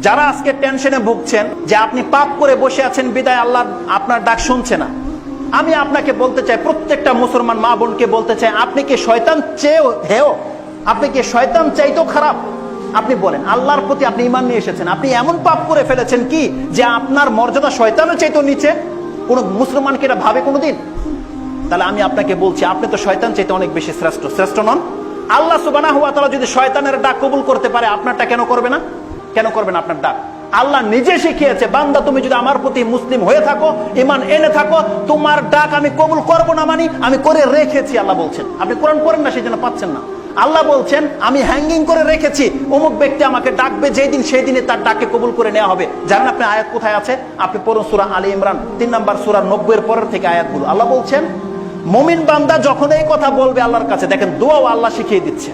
যারা আজকে টেনশনে ভুগছেন যে আপনি পাপ করে বসে আছেন বিদায় আল্লাহ আপনার ডাক শুনছে না, আমি আপনাকে বলতে চাই, প্রত্যেকটা মুসলমান মা বোনকে বলতে চাই, আপনি কি শয়তান চেয়েও হেও? আপনি কি শয়তান চাইতেও খারাপ? আপনি বলেন, আল্লাহর প্রতি আপনি ঈমান নিয়ে এসেছেন, আপনি এমন পাপ করে ফেলেছেন কি যে আপনার মর্যাদা শয়তানের চাইতেও নিচে? কোন মুসলমানকে এটা ভাবে কোনোদিন? তাহলে আমি আপনাকে বলছি, আপনি তো শয়তান চাইতে অনেক বেশি শ্রেষ্ঠ নন। আল্লাহ সুবহানাহু ওয়া তাআলা যদি শয়তানের ডাক কবুল করতে পারে, আপনারটা কেন করবে না? কেন করবে না আপনার ডাক? আল্লাহ নিজে শিখিয়েছে, বান্দা তুমি যদি আমার প্রতি মুসলিম হয়ে থাকো, ঈমান এনে থাকো, তোমার ডাক আমি কবুল করব না, মানে আমি করে রেখেছি। আল্লাহ বলছেন, আপনি কোরআন পড়েন না, সেই জন্য পাচ্ছেন না। আল্লাহ বলছেন আমি হ্যাঙ্গিং করে রেখেছি, অমুক ব্যক্তি আমাকে ডাকবে যেই দিন, সেই দিনে তার ডাকে কবুল করে নেওয়া হবে। জানেন আপনি আয়াত কোথায় আছে? আপনি পড়ুন সূরা আলী ইমরান 3 নম্বর সূরা 90 এর পরের থেকে আয়াতগুলো। আল্লাহ বলছেন মুমিন বান্দা যখন এই কথা বলবে আল্লাহর কাছে, দেখেন দোয়াও আল্লাহ শিখিয়ে দিচ্ছে।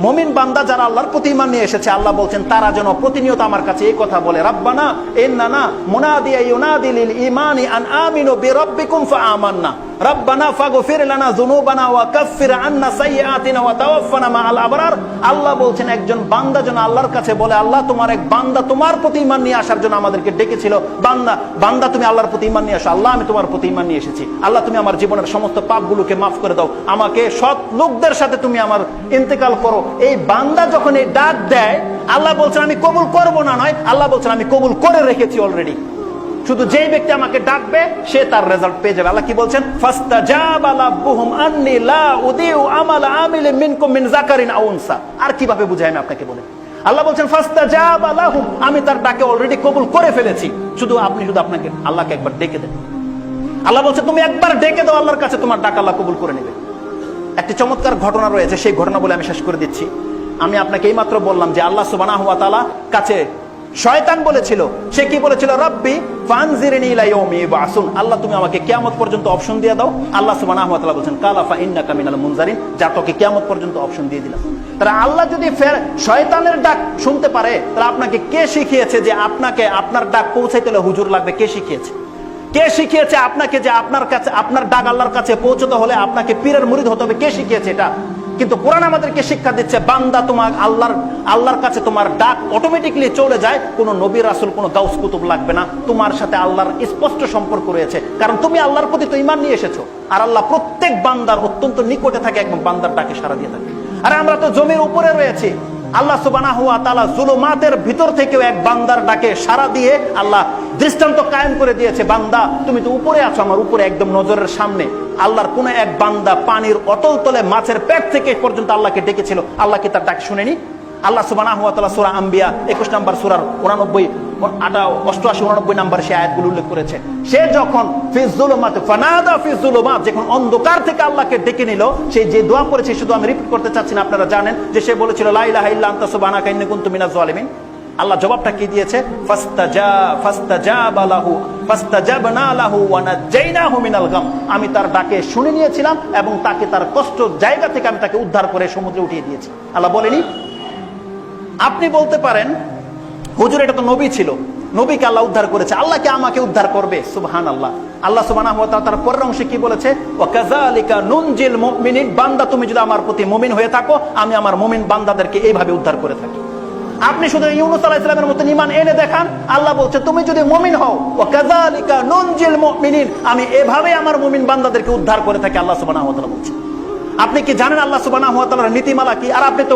মুমিন বান্দা যারা আল্লাহর প্রতি ঈমান নিয়ে এসেছে, আল্লাহ বলছেন তারা যেন প্রতিনিয়ত আমার কাছে এই কথা বলে, রাব্বানা ইন্নানা মুনাদিয়া ইউনাদি লিল ঈমানি আন আমিনু বিরাব্বিকুম ফাআমান্না রাব্বানা ফাগফির লানা যুনুবানা ওয়া কাফফির আন্না সাইয়্যাতিনা ওয়া তাওয়াফফানা মাআল আবরার। আল্লাহ বলছেন একজন বান্দা যেন আল্লাহর কাছে বলে, আল্লাহ তোমার এক বান্দা তোমার প্রতি ঈমান নিয়ে আসার জন্য আমাদেরকে ডেকেছিল, বান্দা তুমি আল্লাহর প্রতি ঈমান নিয়ে আসো। আল্লাহ আমি তোমার প্রতি ঈমান নিয়ে এসেছি, আল্লাহ তুমি আমার জীবনের সমস্ত পাপগুলোকে মাফ করে দাও, আমাকে সৎ লোকদের সাথে তুমি আমার ইন্তেকাল করো। এই বান্দা যখন এই ডাক দেয়, আল্লাহ বলছেন আমি কবুল করব না নয়, আল্লাহ বলছেন আমি কবুল করে রেখেছি অলরেডি। শুধু যেই ব্যক্তি আমাকে ডাকবে সে তার রেজাল্ট পেয়ে যাবে। আল্লাহ কি বলছেন? ফাস্তাজাবা লাহুম আন্নী লা উদিউ আমাল আমিলিন মিনকুম মিন যাকারিন আও উনসা। আর কিভাবে বুঝাই আমি আপনাকে বলেন? আল্লাহ বলছেন ফাস্তাজাবা লাহুম, আমি তার ডাকে অলরেডি কবুল করে ফেলেছি। শুধু আপনাকে আল্লাহকে একবার ডেকে দেন। আল্লাহ বলছে তুমি একবার ডেকে দাও আল্লাহর কাছে, তোমার ডাক আল্লাহ কবুল করে নেবে। একটি চমৎকার ঘটনা রয়েছে, সেই ঘটনা বলে আমি শেষ করে দিচ্ছি। আমি আপনাকে এইমাত্র বললাম যে আল্লাহ সুবহানাহু ওয়া তাআলা কাছে শয়তান বলেছিল, সে কি বলেছিল? রব্বি ফানজিরনি ইলা ইয়াউমি ইউবআসুন, আল্লাহ তুমি আমাকে কিয়ামত পর্যন্ত অপশন দিয়ে দাও। আল্লাহ সুবহানাহু ওয়া তাআলা বলেন কালা ফা ইন্নাকা মিনাল মুনজারিন, যা তোকে কিয়ামত পর্যন্ত অপশন দিয়ে দিলাম। তাহলে আল্লাহ যদি ফের শয়তানের ডাক শুনতে পারে, তাহলে আপনাকে কে শিখিয়েছে যে আপনাকে আপনার ডাক পৌঁছাইতে হলে হুজুর লাগবে? কে শিখিয়েছে? কে শিখিয়েছে আপনাকে যে আপনার কাছে আপনার ডাক আল্লাহর কাছে পৌঁছতে হলে আপনাকে পীরের মুরিদ হতে হবে? কে শিখিয়েছে এটা? কিন্তু কোরআন আমাদেরকে শিক্ষা দিচ্ছে, বান্দা তোমার আল্লাহর কাছে তোমার ডাক অটোমেটিকলি চলে যায়, কোনো নবী রাসূল কোনো গাউস কুতুব লাগবে না, তোমার সাথে আল্লাহর স্পষ্ট সম্পর্ক রয়েছে, কারণ তুমি আল্লাহর প্রতি তো ঈমান নিয়ে এসেছো। আর আল্লাহ প্রত্যেক বান্দার অত্যন্ত নিকটে থাকে, একদম বান্দার ডাকে সাড়া দিয়ে থাকে। আরে আমরা তো জমির উপরে রয়েছি, আল্লাহ সুবহানাহু ওয়া তাআলা জুলুমাতের ভিতর থেকেও এক বান্দার ডাকে সাড়া দিয়ে আল্লাহ দৃষ্টান্ত কায়েম করে দিয়েছে, বান্দা তুমি তো উপরে আছো, আমার উপরে একদম নজরের সামনে। আল্লাহর কোন এক বান্দা পানির অতল তলে মাছের পেট থেকে পর্যন্ত আল্লাহকে ডেকেছিল, আল্লাহ কি তার ডাক শুনেনি? আল্লাহ সুবহানাহু ওয়া তাআলা সূরা আম্বিয়া 21 নম্বর সূরার 89, 88, 89 নম্বর সে আয়াতগুলো উল্লেখ করেছে। সে যখন ফি যুলুমাত ফানাদা ফি যুলুমাত, যখন অন্ধকার থেকে আল্লাহকে ডেকে নিল, সেই যে দোয়া করেছে, শুধু আমি রিপিট করতে চাচ্ছি না, আপনারা জানেন যে সে বলেছিল লা ইলাহা ইল্লা আনতা সুবহানাকা ইন্নী কুনতু মিনাজ জালিমিন। আল্লাহ জবাবটা কি দিয়েছে? ফাস্তাজাবা লাহু ফাস্তাজাবনা লাহু ওয়া নাজাইনাহু মিনাল গাম, আমি তার ডাকে শুনে নিয়েছিলাম এবং তাকে তার কষ্ট জায়গা থেকে আমি তাকে উদ্ধার করে সমুদ্রে উঠিয়ে দিয়েছি। আল্লাহ বলেনি? আপনি বলতে পারেন হুজুর এটা তো নবী ছিল, নবীকে আল্লাহ উদ্ধার করেছে, আল্লাহ কি আমাকে উদ্ধার করবে? সুবহানাল্লাহ। আল্লাহ সুবহানাহু ওয়া তাআলা তার পরের অংশে কি বলেছে? ওয়া কাযালিকা নুনজিল মুমিনিন, বান্দা তুমি যদি আমার প্রতি মুমিন হয়ে থাকো, আমি আমার মুমিন বান্দাদেরকে এইভাবে উদ্ধার করে থাকি। আপনি শুধু ইউনূস আলাইহিস সালামের মতো ঈমান এনে দেখান, আল্লাহ বলছে তুমি যদি মুমিন হও, ওয়া কাযালিকা নুনজিল মুমিনিন, আমি এভাবে আমার মুমিন বান্দাদেরকে উদ্ধার করে থাকি, আল্লাহ সুবহানাহু ওয়া তাআলা বলছে। আপনি কি জানেন আল্লাহ সুবহানাহু ওয়া তাআলার নীতিমালা কি? আর আপনি তো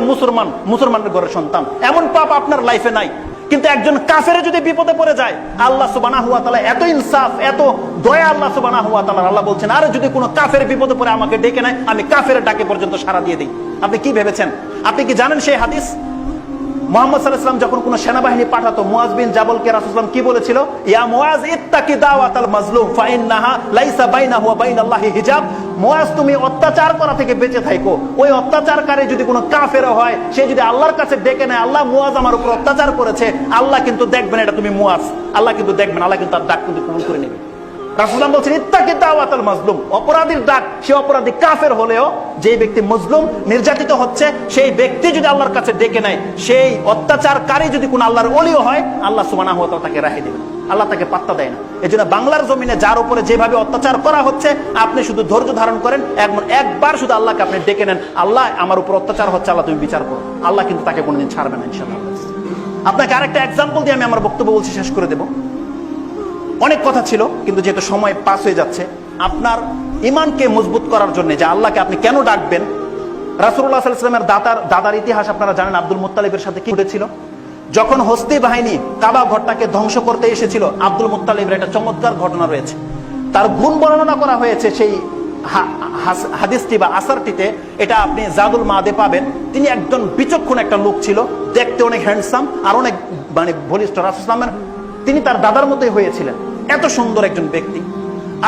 মুসলমানের ঘরের সন্তান, এমন পাপ আপনার লাইফে নাই। কিন্তু একজন কাফের যদি বিপদে পড়ে যায়, আল্লাহ সুবহানাহু ওয়া তাআলা এত ইনসাফ, এত দয়া আল্লাহ সুবহানাহু ওয়া তাআলা, আল্লাহ বলছেন আর যদি কোনো কাফের বিপদে পড়ে আমাকে ডেকে নেয়, আমি কাফের ডাকে পর্যন্ত সাড়া দিয়ে দিই। আপনি কি ভেবেছেন? আপনি কি জানেন সেই হাদিস? মুহাম্মদ সাল্লাল্লাহু আলাইহি ওয়াসাল্লাম যখন কোন সেনাবাহিনী পাঠাতো, মুয়াজ বিন জাবলকে রাসূল সাল্লাল্লাহু আলাইহি ওয়াসাল্লাম কি বলেছিল? ইয়া মুয়াজ ইত্তাকি দাওয়াতাল মাজলুম ফা ইন্নাহা লাইসা বাইনাহু ওয়া বাইনাল্লাহি হিজাব, মুয়াজ তুমি অত্যাচার করা থেকে বেঁচে থাকো। ওই অত্যাচারকারী যদি কোনো কাফের হয়, সে যদি আল্লাহর কাছে ডেকে নেয়, আল্লাহ মুয়াজ আমার উপর অত্যাচার করেছে, আল্লাহ কিন্তু দেখবেন এটা তুমি মুয়াজ, আল্লাহ কিন্তু দেখবেন, আল্লাহ কিন্তু তার ডাক কিন্তু কবুল করে নেবে। রাসূলুল্লাহ বলছেন ইত্তাকি দাওয়াতাল মাজলুম, অপরাধীর ডাক, সে অপরাধী কাফের হলেও, যে ব্যক্তি মজলুম নির্যাতিত হচ্ছে, সেই ব্যক্তি যদি আল্লাহর কাছে ডেকে নেয়, সেই অত্যাচারকারী যদি কোন আল্লাহর ওলি হয়, আল্লাহ সুবহানাহু ওয়া তাআলা তাকে রেহাই দেবেন, আল্লাহ তাকে পাত্তা দেয় না। এজন্য বাংলার জমিনে যার উপরে যেভাবে অত্যাচার করা হচ্ছে, আপনি শুধু ধৈর্য ধারণ করেন, একবার শুধু আল্লাহকে আপনি ডেকে নেন, আল্লাহ আমার উপর অত্যাচার হচ্ছে, আল্লাহ তুমি বিচার করো, আল্লাহ কিন্তু তাকে কোনোদিন ছাড়বে না ইনশাআল্লাহ। আপনাকে আরেকটা এক্সাম্পল দিয়ে আমি আমার বক্তব্য বলছি, শেষ করে দেব। অনেক কথা ছিল, কিন্তু যেহেতু সময় পাস হয়ে যাচ্ছে, আপনার ইমানকে মজবুত করার জন্য যে আল্লাহকে আপনি কেন ডাকবেন, রাসূলুল্লাহ সাল্লাল্লাহু আলাইহি ওয়াসাল্লামের দাদার ইতিহাস আপনারা জানেন। আব্দুল মুত্তালিবের সাথে কি ঘটেছিল? যখন হস্তি বাহিনী কাবা ঘরটাকে ধ্বংস করতে এসেছিল, আব্দুল মুত্তালিবের একটা চমৎকার ঘটনা রয়েছে। তার গুণ বর্ণনা করা হয়েছে সেই হাদিসটি বা আসারটিতে, এটা আপনি জাদুল মাদে পাবেন। তিনি একজন বিচক্ষণ একটা লোক ছিল, দেখতে অনেক হ্যান্ডসাম আর অনেক মানে বলিষ্ঠ। রাসূলুল্লাহ সাল্লাল্লাহু আলাইহি ওয়াসাল্লামের তিনি তার দাদার মতোই হয়েছিলেন, এত সুন্দর একজন ব্যক্তি।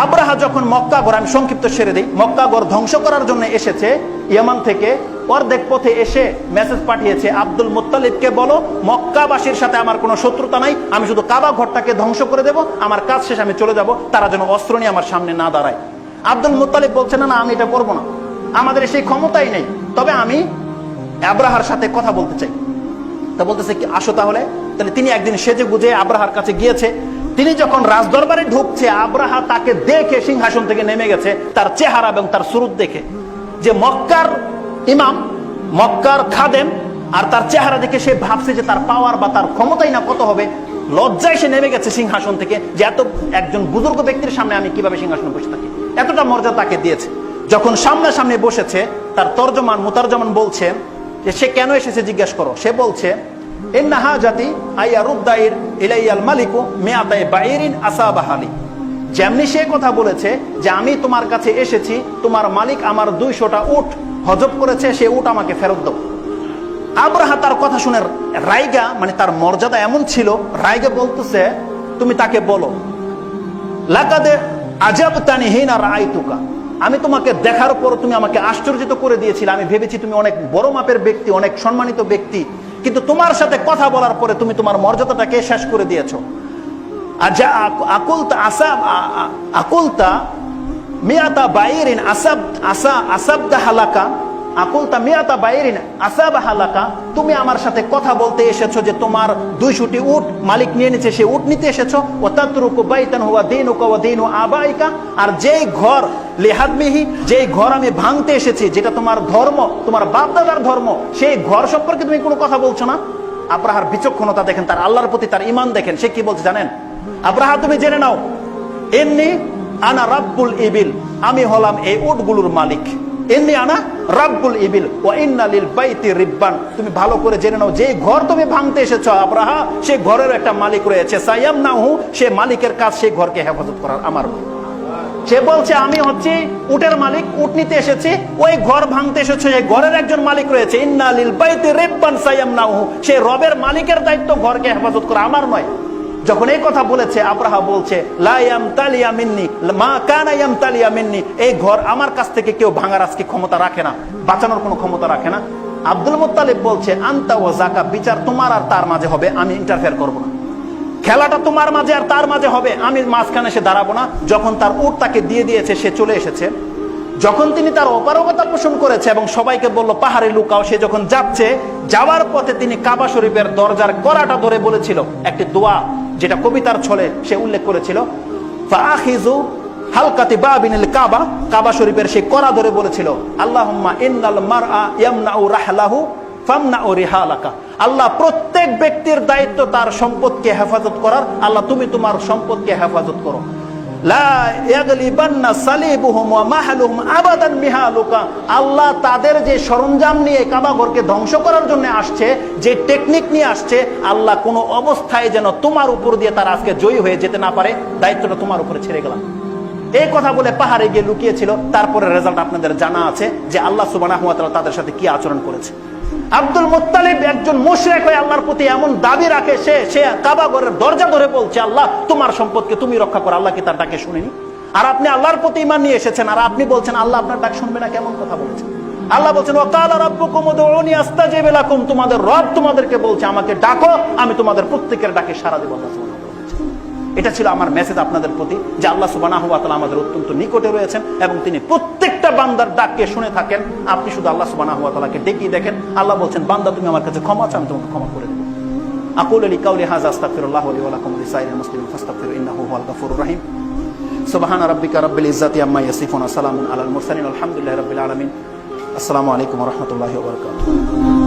আব্রাহা যখন মক্কা গড়, আমি সংক্ষিপ্ত সেরে দিই, মক্কা গড় ধ্বংস করার জন্য এসেছে ইয়ামান থেকে, অর্ধেক পথে এসে মেসেজ পাঠিয়েছে, আব্দুল মুত্তালিবকে বলো মক্কাবাসীর সাথে আমার কোনো শত্রুতা নাই, আমি শুধু কাবা ঘরটাকে ধ্বংস করে দেব, আমার কাজ শেষ, আমি চলে যাব, তারা যেন অস্ত্র নিয়ে আমার সামনে না দাঁড়ায়। আব্দুল মুত্তালিব বলছে, না না, আমি এটা করবো না, আমাদের সেই ক্ষমতাই নেই, তবে আমি আব্রাহার সাথে কথা বলতে চাই। তা বলতেছে কি, আসো তাহলে। তাহলে তিনি একদিন সেজে গুজে আব্রাহার কাছে গিয়েছে। তিনি যখন রাজদরবারে ঢুকছে, আব্রাহা তাকে দেখে সিংহাসন থেকে নেমে গেছে, তার চেহারা এবং তার সুরত দেখে, যে মক্কার ইমাম, মক্কার খাদেম, আর তার চেহারা দেখে সে ভাবছে যে তার পাওয়ার বা তার ক্ষমতাই না কত হবে। লজ্জায় সে নেমে গেছে সিংহাসন থেকে, যে এত একজন বুজুর্গ ব্যক্তির সামনে আমি কিভাবে সিংহাসনে বসে থাকি, এতটা মর্যাদা তাকে দিয়েছে। যখন সামনাসামনি বসেছে, তার মুতারজমান বলছেন যে সে কেন এসেছে জিজ্ঞেস করো। সে বলছে, ইন্না হাজাতি আইয়ারুদ্দাইর ইলাইয়াল মালিকু মিআতাই বাইরিন আসাবাহালি। যেমনি সে কথা বলেছে যে আমি তোমার কাছে এসেছি, তোমার মালিক আমার 200টা উট হজব করেছে, সে উট আমাকে ফেরত দাও। আব্রাহা তার কথা শুনে রাইগা, মানে তার মর্যাদা এমন ছিল, রাইগা বলতেছে, তুমি তাকে বলো, লাকাদে আজাবতানি হিনা রাআইতুকা, আমি তোমাকে দেখার পর তুমি আমাকে আশ্চর্যিত করে দিয়েছিলে, আমি ভেবেছি তুমি অনেক বড় মাপের ব্যক্তি, অনেক সম্মানিত ব্যক্তি, কিন্তু তোমার সাথে কথা বলার পরে তুমি তোমার মর্যাদাটাকে শেষ করে দিয়েছো। আকুলতা মিয়াতা বাইরিন আসাবদা হালাকা, আকুলতা মিয়াতা বাইরিন আসাবা হালাকা, তুমি আমার সাথে কথা বলতে এসেছো যে তোমার 200টি উট মালিক নিয়ে নিচ্ছে, সে উট নিতে এসেছো। ও তাতরুকু বাইতান হুয়া দীনুকা ওয়া দীনু আবাইকা, আর যেই ঘর লিহাদমিহি, যেই ঘর আমি ভাঙতে এসেছি, যেটা তোমার ধর্ম, তোমার বাপ দাদার ধর্ম, সেই ঘর সম্পর্কে তুমি কোনো কথা বলছো না। আব্রাহার বিচক্ষণতা দেখেন, তার আল্লাহর প্রতি তার ঈমান দেখেন। সে কি বলছে জানেন? আব্রাহা, তুমি জেনে নাও, ইন্নী আনা রাব্বুল ইবিল, আমি হলাম এই উটগুলোর মালিক। ইন্নী আনা রাব্বুল ইবিল ওয়া ইন্না লিল বাইতি রিব্বান, তুমি ভালো করে জেনে নাও, যে ঘর তুমি ভাঙতে এসেছো আব্রাহা, সেই ঘরের একটা মালিক রয়েছে। সায়ামনাহু, সে মালিকের কাজ সেই ঘরকে হেফাজত করার আমার। সে বলছে আমি হচ্ছি উটের মালিক, উট নিতে এসেছি, ওই ঘর ভাঙতে এসেছে, এই ঘরের একজন মালিক রয়েছে। ইন্না লিল বাইতি রিব্বান সায়ামনাহু, সে রবের মালিকের দায়িত্ব ঘরকে হেফাজত করা, আমার নয়। যখন এই কথা বলেছে, আব্রাহা বলছে, লা ইয়ামতালিয়া মিন্নি মা কানা ইয়ামতালিয়া মিন্নি, এই ঘর আমার কাছ থেকে কেউ ভাঙার আজকে ক্ষমতা রাখে না, বাঁচানোর কোনো ক্ষমতা রাখে না। আব্দুল মুত্তালিব বলছে, আনতা ওয়া যাকা, বিচার তোমার আর তার মাঝে হবে, আমি ইন্টারফেয়ার করব না। খেলাটা তোমার মাঝে আর তার মাঝে হবে, আমি মাঝখানে এসে দাঁড়াবো না। যখন তার উট তাকে দিয়ে দিয়েছে, সে চলে এসেছে। যখন তিনি তার অপারগতা পোষণ করেছে এবং সবাইকে বলল পাহাড়ে লুকাও, সে যখন যাচ্ছে, যাওয়ার পথে তিনি কাবা শরীফের দরজার কড়াটা ধরে বলেছিল একটি দোয়া, যেটা কবিতার ছলে সে উল্লেখ করেছিল, ফাআখিযু হালকাতি বাবিনিল কাবা, কাবা শরীফের সেই কড়া ধরে বলেছিল, আল্লাহুম্মা ইন্নাল মারআ ইয়ামনাউ রাহলাহু ফামনাউ রিহালাকা, আল্লাহ প্রত্যেক ব্যক্তির দায়িত্ব তার সম্পদকে হেফাজত করার, আল্লাহ তুমি তোমার সম্পদকে হেফাজত করো। লা ইয়াগলিবান্না সালিবুহুম ওয়া মাহলুহুম আবাদান মিহালুকা, আল্লাহ তাদের যে সরঞ্জাম নিয়ে কাবা ঘরকে ধ্বংস করার জন্য আসছে, যে টেকনিক নিয়ে আসছে, আল্লাহ কোনো অবস্থায় যেন তোমার উপর দিয়ে তার আজকে জয়ী হয়ে যেতে না পারে, দায়িত্বটা তোমার উপরে ছেড়ে গেলাম। এই কথা বলে পাহাড়ে গিয়ে লুকিয়েছিল। তারপরে রেজাল্ট আপনাদের জানা আছে যে আল্লাহ সুবহানাহু ওয়া তাআলা তাদের সাথে কি আচরণ করেছে। আব্দুল মুত্তালিব একজন মুশরিক হয়ে আল্লাহর প্রতি এমন দাবি রাখে, সে কাবা ঘরের দরজা ধরে বলছে, আল্লাহ তোমার সম্পদকে তুমি রক্ষা করো। আল্লাহ কি তার ডাকে শুনেনি? আর আপনি আল্লাহর প্রতি ঈমান নিয়ে এসেছেন, আর আপনি বলছেন আল্লাহ আপনার ডাক শুনবে না, কেমন কথা বলেছেন? আল্লাহ বলছেন, ওয়া ক্বালা রাব্বুকুম উদউনি আস্তাজিব লাকুম, তোমাদের রব তোমাদেরকে বলছে আমাকে ডাকো, আমি তোমাদের প্রত্যেকের ডাকে সাড়া দেব। এটা ছিল আমার মেসেজ আপনাদের প্রতি, যে আল্লাহ সুবহানাহু ওয়া তাআলা আমাদের অত্যন্ত নিকটে রয়েছেন এবং তিনি প্রত্যেকটা বান্দার ডাককে শুনে থাকেন। আপনি শুধু আল্লাহ সুবহানাহু ওয়া তাআলাকে ডেকে দেখেন। আল্লাহ বলছেন, বান্দা তুমি আমার কাছে ক্ষমা চাও, আমি তোমাকে ক্ষমা করে দেব। আকুলু লিকাউলি হাযা আস্তাগফিরুল্লাহ লি ওয়া লাকুম লিসাইরিল মুসলিমিন ফাস্তাগফিরু ইন্নাহু হুয়াল গফুরুর রহিম। সুবহানা রাব্বিকা রাব্বিল ইজ্জাতি আম্মা ইয়াসিফুন ওয়া সালামুন আলাল মুরসালিন আলহামদুলিল্লাহি রাব্বিল আলামিন। আসসালামু আলাইকুম ওয়া রাহমাতুল্লাহি ওয়া বারাকাতুহু।